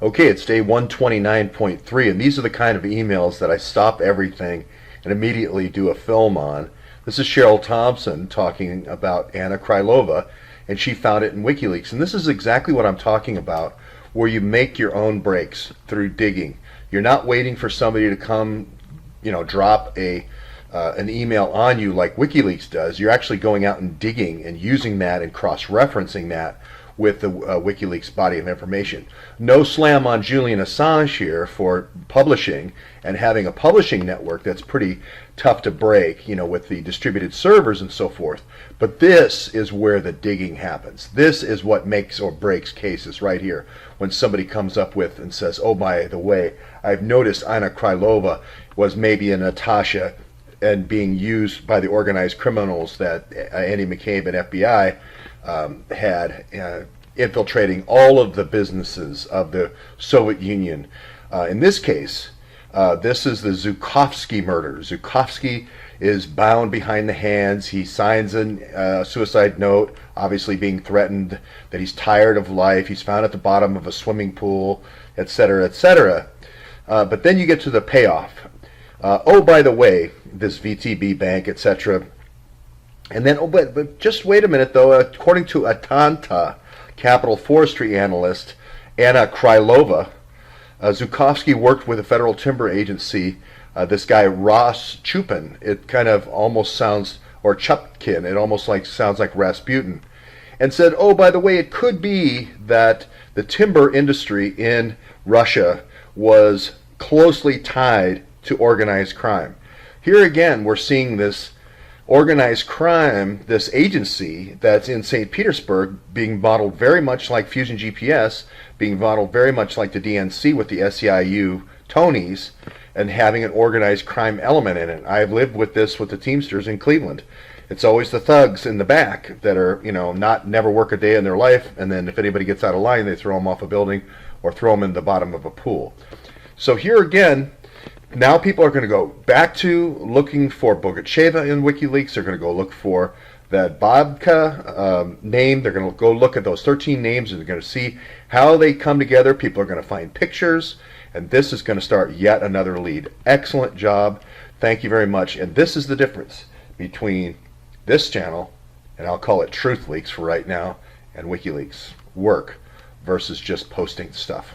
Okay, it's day 129.3, and these are the kind of emails that I stop everything and immediately do a film on. This is Cheryl Thompson talking about Anna Krylova, and she found it in WikiLeaks. And this is exactly what I'm talking about, where you make your own breaks through digging. You're not waiting for somebody to come, drop an email on you like WikiLeaks does. You're actually going out and digging and using that and cross-referencing that with the WikiLeaks body of information. No slam on Julian Assange here for publishing and having a publishing network that's pretty tough to break, with the distributed servers and so forth. But this is where the digging happens. This is what makes or breaks cases right here. When somebody comes up with and says, oh, by the way, I've noticed Anna Krylova was maybe a Natasha and being used by the organized criminals that Andy McCabe and FBI had infiltrating all of the businesses of the Soviet Union. In this case, this is the Zhukovsky murder. Zhukovsky is bound behind the hands. He signs a suicide note, obviously being threatened that he's tired of life. He's found at the bottom of a swimming pool, etc., etc. But then you get to the payoff. Oh, by the way, this VTB bank, etc. And then, but just wait a minute, though. According to Atanta, Capital Forestry analyst Anna Krylova, Zhukovsky worked with a federal timber agency, this guy Ross Chupin. It kind of almost sounds, or Chupkin, it almost sounds like Rasputin. And said, oh, by the way, it could be that the timber industry in Russia was closely tied to organized crime. Here again, we're seeing this organized crime, this agency that's in St. Petersburg, being modeled very much like Fusion GPS, being modeled very much like the DNC with the SEIU Tonys, and having an organized crime element in it. I've lived with this with the Teamsters in Cleveland. It's always the thugs in the back that are, never work a day in their life, and then if anybody gets out of line, they throw them off a building or throw them in the bottom of a pool. So here again, now people are going to go back to looking for Bogacheva in WikiLeaks. They're going to go look for that Babka name. They're going to go look at those 13 names and they're going to see how they come together. People are going to find pictures, and this is going to start yet another lead. Excellent job. Thank you very much. And this is the difference between this channel, and I'll call it TruthLeaks for right now, and WikiLeaks work versus just posting stuff.